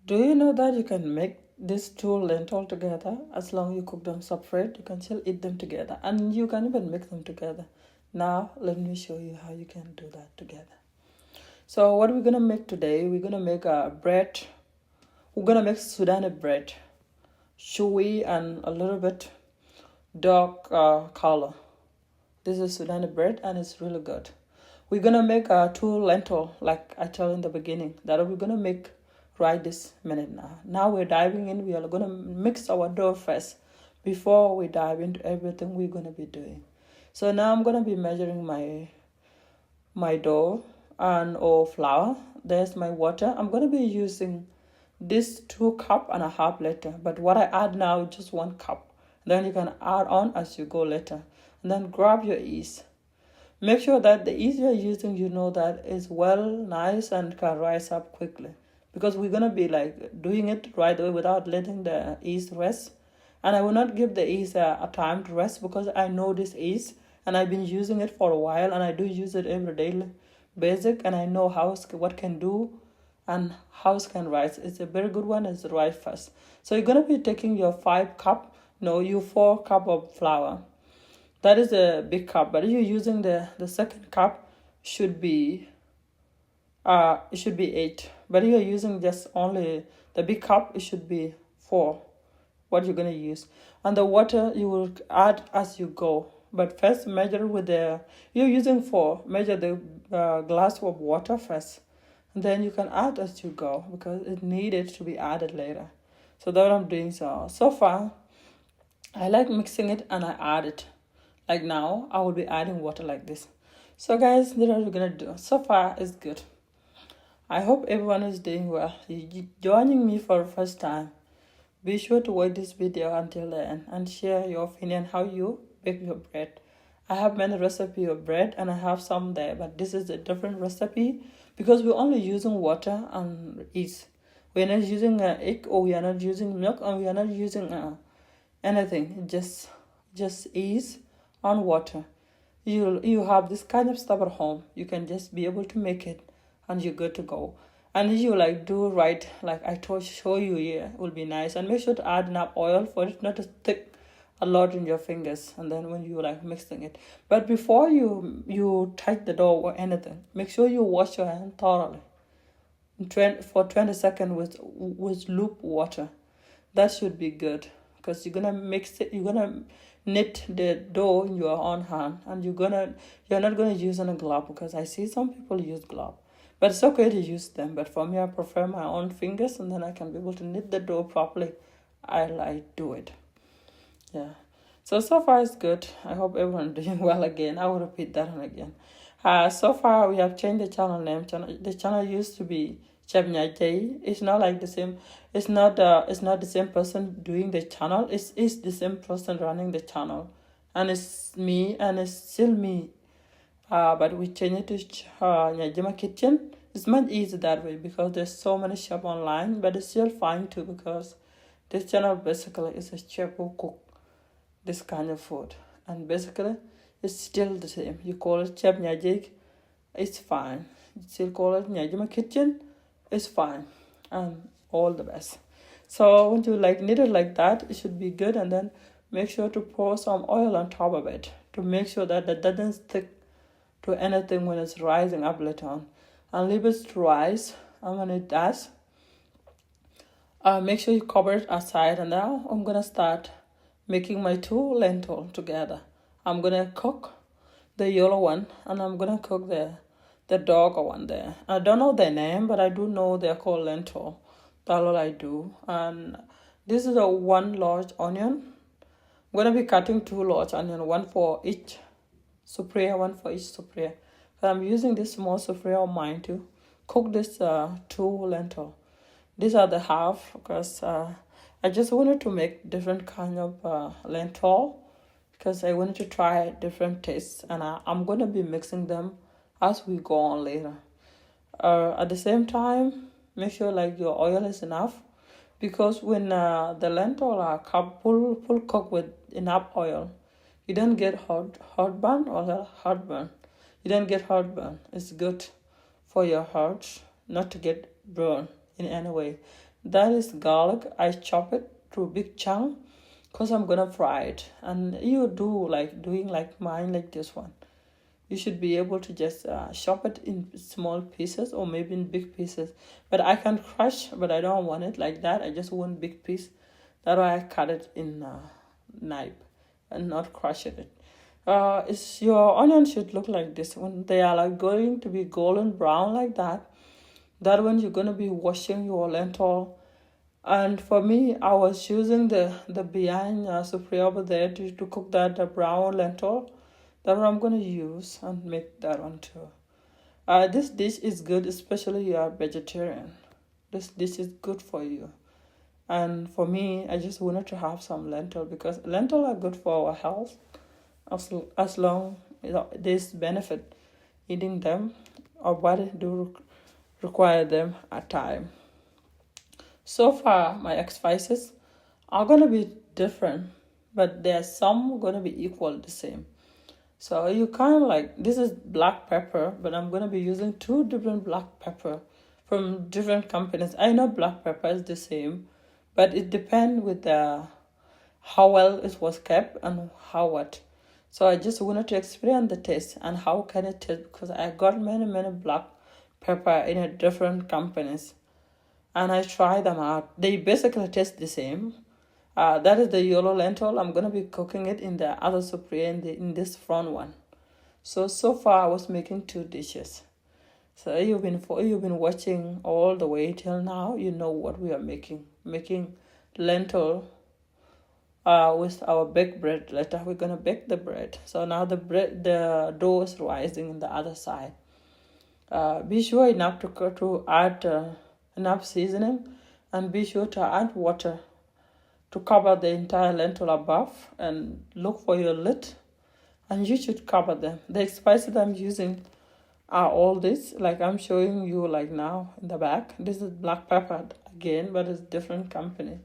Do you know that you can make these two lentil together as long as you cook them separate? You can still eat them together, and you can even mix them together. Now let me show you how you can do that together. So what we're gonna make today? We're gonna make a bread. We're gonna make Sudani bread, chewy and a little bit dark color. This is Sudani bread, and it's really good. We're gonna make two lentil, like I told in the beginning, that we're gonna make right this minute now. Now we're diving in. We are gonna mix our dough first before we dive into everything we're gonna be doing. So now I'm gonna be measuring my dough and or flour. There's my water. I'm gonna be using this 2.5 cups later, but what I add now is just 1 cup. Then you can add on as you go later. And then grab your yeast. Make sure that the yeast you're using, you know that is well nice and can rise up quickly, because we're gonna be like doing it right away without letting the yeast rest. And I will not give the yeast a time to rest, because I know this yeast and I've been using it for a while, and I do use it every day basic, and I know what can do and how it can rise. It's a very good one. It's right fast. So you're gonna be taking your 5 cup, no, you 4 cup of flour. That is a big cup, but if you're using the second cup, should be it should be 8. But if you're using just only the big cup, it should be 4. What you're gonna use, and the water you will add as you go. But first, measure with you're using 4. Measure the glass of water first, and then you can add as you go, because it needed to be added later. So that's what I'm doing. So far, I like mixing it and I add it. Like now, I will be adding water like this. So guys, this is what we're gonna do. So far, it's good. I hope everyone is doing well. You joining me for the first time, be sure to watch this video until the end and share your opinion how you bake your bread. I have many recipes of bread and I have some there, but this is a different recipe because we're only using water and yeast. We're not using egg, or we are not using milk, and we are not using anything. Just yeast and water. You have this kind of stuff at home. You can just be able to make it, and you're good to go. And if you like do right, like I show you here, it will be nice. And make sure to add enough oil for it not to stick a lot in your fingers. And then when you like mixing it, but before you touch the dough or anything, make sure you wash your hand thoroughly for 20 seconds with loop water. That should be good, because you're gonna mix it. You're gonna knit the dough in your own hand, and you're not gonna use a glove, because I see some people use glove. But it's okay to use them. But for me, I prefer my own fingers, and then I can be able to knit the dough properly. I like do it. Yeah. So far it's good. I hope everyone doing well again. I will repeat that one again. So far we have changed the channel name. The channel used to be Nyajima. It's not like the same. It's not the same person doing the channel. It's the same person running the channel, and it's me, and it's still me. But we changed it to Nyajima Kitchen. It's much easier that way, because there's so many shops online, but it's still fine too, because this channel basically is a chef who cook this kind of food, and basically it's still the same. You call it Chef Nyajik, it's fine. You still call it Nyajima Kitchen, it's fine, and all the best. So when you like knit it like that, it should be good. And then make sure to pour some oil on top of it to make sure that it doesn't stick to anything when it's rising up later on, and leave it to rise. And when it does, make sure you cover it aside. And now I'm gonna start making my two lentil together. I'm gonna cook the yellow one, and I'm gonna cook the darker one there. I don't know their name, but I do know they're called lentil. That's all I do. And this is a 1 large onion. I'm gonna be cutting 2 large onion, one for each sufria. But I'm using this small sufria of mine to cook this 2 lentil. These are the half, because I just wanted to make different kind of lentil, because I wanted to try different tastes, and I'm going to be mixing them as we go on later. At the same time, make sure like your oil is enough, because when the lentil are full cooked with enough oil, you don't get heartburn or heartburn. You don't get heartburn. It's good for your heart not to get burned in any way. That is garlic. I chop it to big chunk because I'm gonna fry it. And you do like doing like mine, like this one. You should be able to just chop it in small pieces or maybe in big pieces. But I can crush, but I don't want it like that. I just want big piece. That's why I cut it in knife and not crush it. It's your onion should look like this. When they are like going to be golden brown like that, that when you're gonna be washing your lentil. And for me, I was using the behind spray over there to cook that brown lentil. That one I'm gonna use and make that one too. This dish is good, especially you are vegetarian. This dish is good for you. And for me, I just wanted to have some lentil because lentil are good for our health. As long there's benefit eating them, our body do require them at time. So far, my spices are gonna be different, but there's some gonna be equal the same. So you kind of like, this is black pepper, but I'm gonna be using 2 different black pepper from different companies. I know black pepper is the same, but it depends with how well it was kept and how what. So I just wanted to experience the taste and how can it taste, because I got many black pepper in a different companies and I try them out. They basically taste the same. That is the yellow lentil. I'm gonna be cooking it in the other soup in this front one. So far I was making 2 dishes. So you've been watching all the way till now. You know what we are making. Making lentil with our baked bread. Later we're gonna bake the bread. So now the dough is rising in the other side. Be sure enough to add enough seasoning, and be sure to add water to cover the entire lentil above, and look for your lid, and you should cover them. The spices I'm using are all this, like I'm showing you like now in the back. This is black pepper again, but it's different company.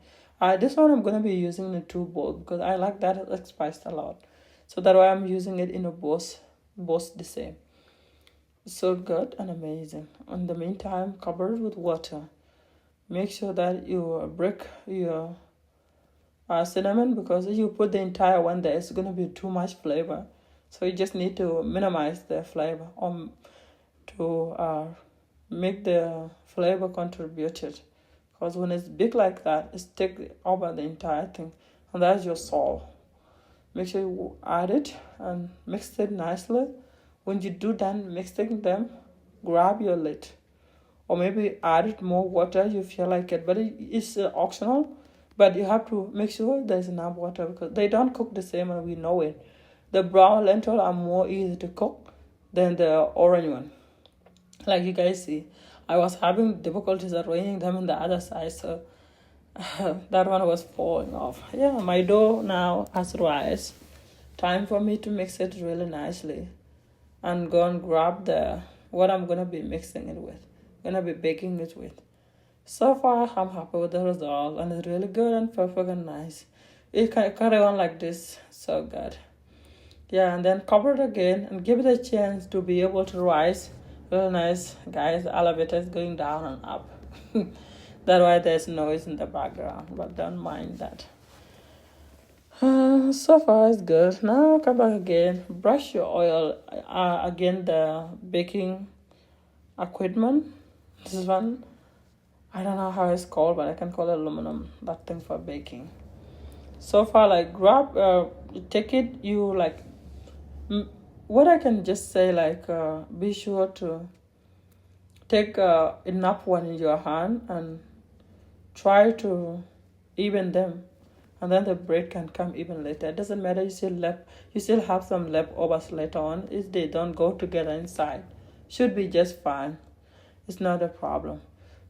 This one I'm gonna be using in 2 bowls because I like that spice a lot. So that's why I'm using it in a both the same. So good and amazing. In the meantime, cover it with water. Make sure that you break your cinnamon, because if you put the entire one there, it's going to be too much flavor. So you just need to minimize the flavor to make the flavor contributed. Because when it's big like that, it's take over the entire thing. And that's your salt. Make sure you add it and mix it nicely. When you do that, mixing them, grab your lid. Or maybe add it more water if you feel like it. But it's optional. But you have to make sure there's enough water because they don't cook the same and we know it. The brown lentil are more easy to cook than the orange one. Like you guys see, I was having difficulties arranging them on the other side, so that one was falling off. Yeah, my dough now has rice. Time for me to mix it really nicely. And go and grab what I'm going to be mixing it with. Going to be baking it with. So far, I'm happy with the result, and it's really good and perfect and nice. You can carry on like this, so good. Yeah, and then cover it again and give it a chance to be able to rise. Really nice, guys. The elevator is going down and up. That's why there's noise in the background, but don't mind that. So far it's good. Now come back again. Brush your oil. Again, the baking equipment. This one, I don't know how it's called, but I can call it aluminum. That thing for baking. So far, like grab, take it. You like, what I can just say, like, be sure to take enough one in your hand and try to even them. And then the bread can come even later. It doesn't matter, you still have some leftovers later on. If they don't go together inside, should be just fine. It's not a problem.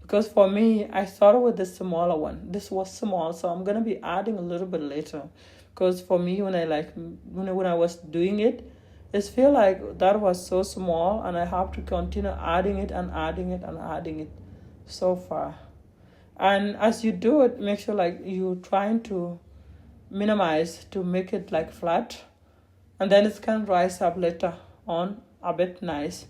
Because for me, I started with the smaller one. This was small, so I'm gonna be adding a little bit later. Because for me, when I was doing it, it feel like that was so small, and I have to continue adding it and adding it and adding it so far. And as you do it, make sure like you're trying to minimize to make it like flat. And then it can rise up later on a bit nice.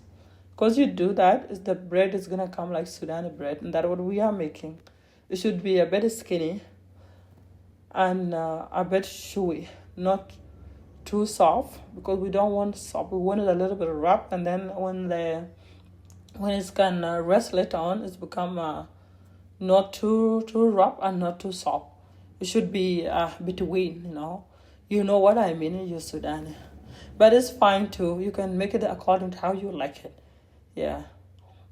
Because you do that, the bread is going to come like Sudani bread. And that's what we are making. It should be a bit skinny and a bit chewy, not too soft, because we don't want soft. We want it a little bit rough, and then when it's can rest later on, it's become not too rough and not too soft. It should be between, You know what I mean, you Sudani. But it's fine too. You can make it according to how you like it. Yeah.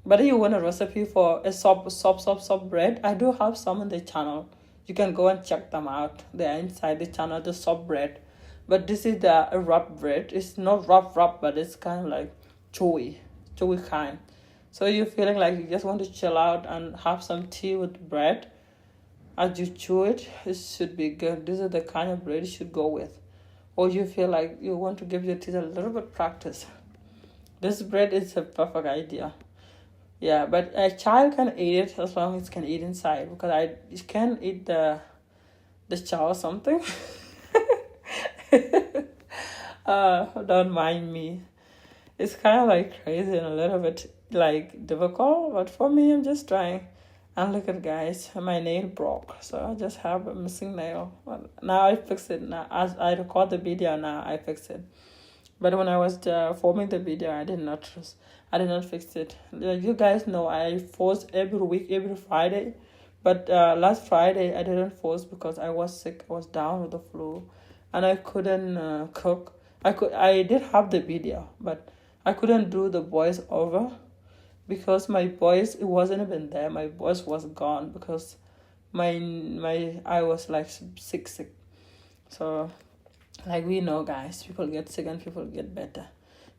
But if you want a recipe for a soft bread, I do have some on the channel. You can go and check them out. They are inside the channel, the soft bread. But this is the rough bread. It's not rough, but it's kind of like chewy kind. So you're feeling like you just want to chill out and have some tea with bread. As you chew it, it should be good. This is the kind of bread you should go with. Or you feel like you want to give your teeth a little bit practice. This bread is a perfect idea. Yeah, but a child can eat it as long as it can eat inside, because I can eat the chow or something. Don't mind me. It's kind of like crazy and a little bit like difficult, but for me, I'm just trying. And look at guys, my nail broke, so I just have a missing nail. Now I fix it. Now as I record the video, now I fix it. But when I was filming the video, I did not fix it. Like you guys know, I post every week, every Friday. But last Friday, I didn't post because I was sick. I was down with the flu, and I couldn't cook. I did have the video, but I couldn't do the voice over because my voice, it wasn't even there. My voice was gone because I was like sick. So like we know, guys, people get sick and people get better.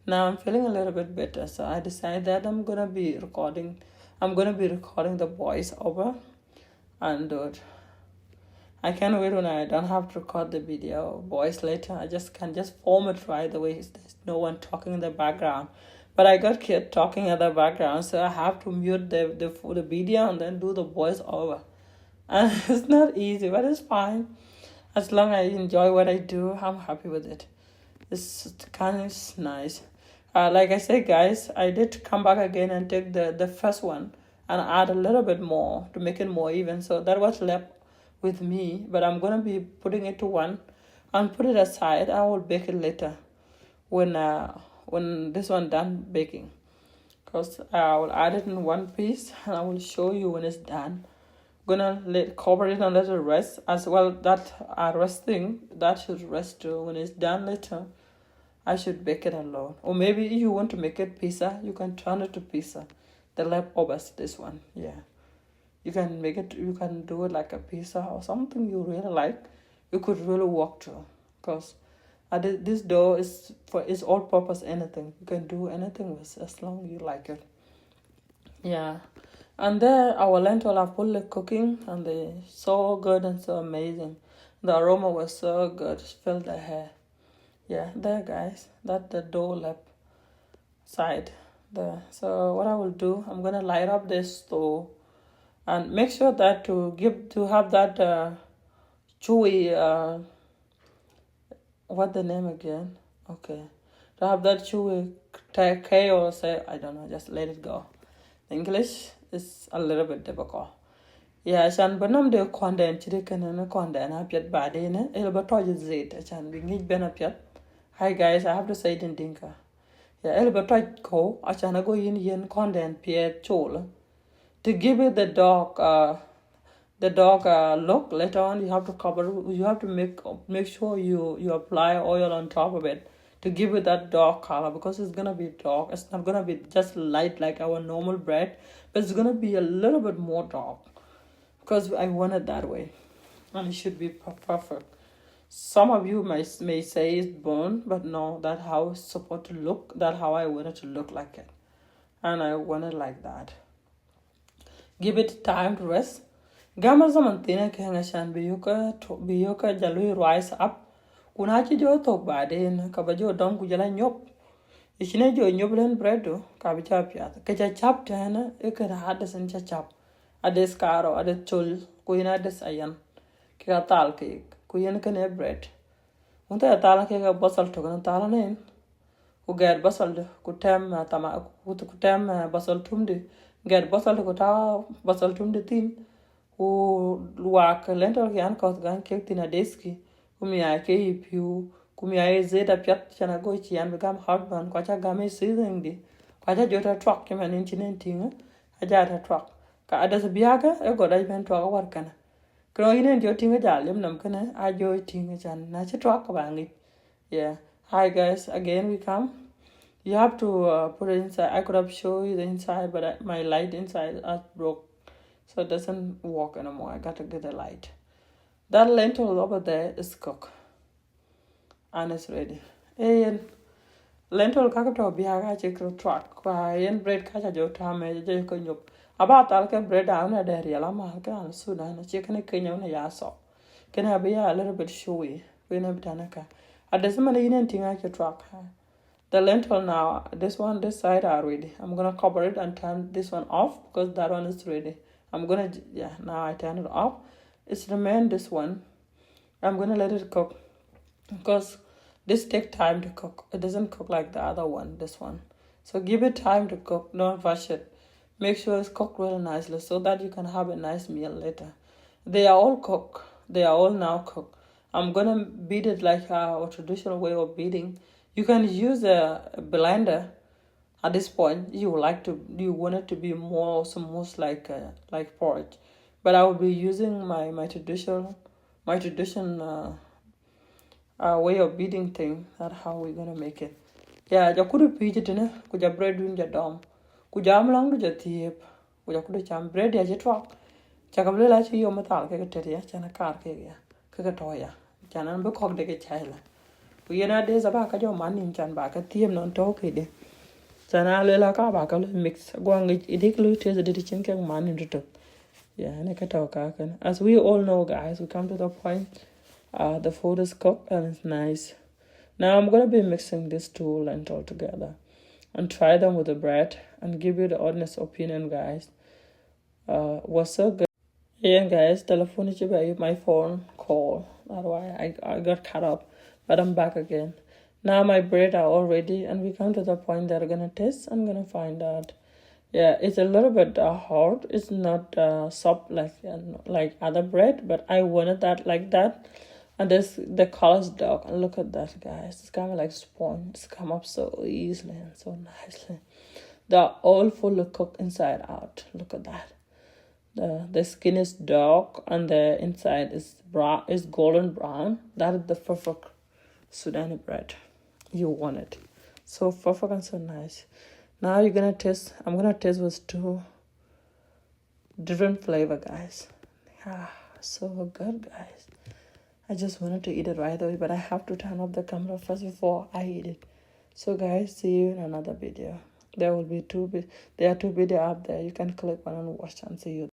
Now I'm feeling a little bit better, so I decided that I'm gonna be recording the voice over and do it. I can't wait when I don't have to record the video voice later. I can just form it right away. There's no one talking in the background. But I got kid talking in the background, so I have to mute the video and then do the voice over. And it's not easy, but it's fine. As long as I enjoy what I do, I'm happy with it. It's kind of nice. Like I said, guys, I did come back again and take the first one and add a little bit more to make it more even. So that was left with me, but I'm going to be putting it to one and put it aside. I will bake it later when this one done baking, because I will add it in one piece and I will show you when it's done. Gonna cover it and let it rest as well. That resting, that should rest too. When it's done later, I should bake it alone. Or maybe if you want to make it pizza, you can turn it to pizza. The leftovers, this one, yeah. You can make it. You can do it like a pizza or something you really like. You could really work too, because this dough is for its all purpose. Anything you can do anything with as long as you like it. Yeah. And there, our lentil are fully cooking, and they're so good and so amazing. The aroma was so good, it filled the hair. Yeah, there, guys, that's the dough left side there. So what I will do, I'm gonna light up this stove, and make sure that to have that chewy. What the name again? Okay, to have that chewy or say I don't know, just let it go. English is a little bit difficult. Yeah, chan banam de content chicken and content apiat badine, elbatoy zait, chan we need benapiat. Hi guys, I have to say it in Dinka. Yeah, elbatoy ko, a chan go yen content piet chol. To give it the dog look later on, you have to make sure you apply oil on top of it to give it that dark color, because it's gonna be dark. It's not gonna be just light like our normal bread, but it's gonna be a little bit more dark because I want it that way, and it should be perfect. Some of you may say it's burnt, but no, that's how it's supposed to look. That's how I want it to look like it, and I want it like that. Give it time to rest. Gamma zaman tina kenga shan biyuka jalui rise up. Kuna chi jo tok ba den ka ba jo dom ku jala nyop. Ichine jo nyop len bredo ka bi chap ya. Ka cha chap tana e ka hada sen cha chap. Ades karo ades chul ku ina ades ayan. Ka tal ke ku yen ka ne bread. Unta tal ke ka basal to kan tal nen. Ku ger basal de ku tem tama ku tem basal tumde. Ger basal ko ta basal tumde tin. work lentil can cause gan cake in a deski. Kumia ke piu. Kumia zeta piat chana go chi and become heartburn. Quacha game seasoning di. Quacha jota truck him an inching. A jata truck. Ka adas biaga, a god I went to our workana. Growing in your tinga jalim namkana, I joy tinga chan. Nacha truck bang. Yeah. Hi guys, again we come. You have to put it inside. I could have shown you the inside, but my light inside is broke. So it doesn't work anymore. I got to get a light. That lentil over there is cooked. And it's ready. And lentil kakato biaga chikro truck. And bread kacha jo tame jo nyup. About alka bread down at the rialama alka sudan. Chicken kenya na yaso. Can I be a little bit showy? We never tanaka. At the same thing I can truck. The lentil now, this side are ready. I'm gonna cover it and turn this one off because that one is ready. Now I turn it off. It's remain this one. I'm gonna let it cook because this take time to cook. It doesn't cook like the other one, this one. So give it time to cook, don't rush it. Make sure it's cooked really nicely so that you can have a nice meal later. They are all cooked. They are all now cooked. I'm gonna beat it like our traditional way of beating. You can use a blender. At this point, you want it to be most like porridge, but I will be using my traditional way of beating thing. That's how we're gonna make it. Yeah, ja kudu pije tene kuja bread win ja dom kuja amlang du ja tiep kuja kudu cham bread ya jetwa chakable la chi yo matal ke teria chana kar ke ya ke toya chana be kok de ke chaila. Yena days about your money in Chan Baka, Tiam non talk it. Sana lela ka baka mix. Going it taste the chinking man in the top. Yeah, and I can talk. As we all know, guys, we come to the point. The food is cooked and it's nice. Now I'm gonna be mixing these two lentils together and try them with the bread and give you the honest opinion, guys. Was so good. Yeah, guys, telephone by my phone call. That's why I got cut off. But I'm back again. Now my bread are all ready and we come to the point that I'm going to taste. I'm going to find out. Yeah, it's a little bit hard. It's not soft like other bread, but I wanted that like that. And the color's dark. And look at that, guys. It's kind of like sponge. It's come up so easily and so nicely. They're all fully cooked inside out. Look at that. The skin is dark and the inside is golden brown. That is the perfect Sudani bread. You want it. So perfect and so nice. Now you're gonna taste. I'm gonna taste with two different flavor, guys. So good, guys. I just wanted to eat it right away, but I have to turn off the camera first before I eat it. So guys, see you in another video. There are two videos up there. You can click one and watch and see you.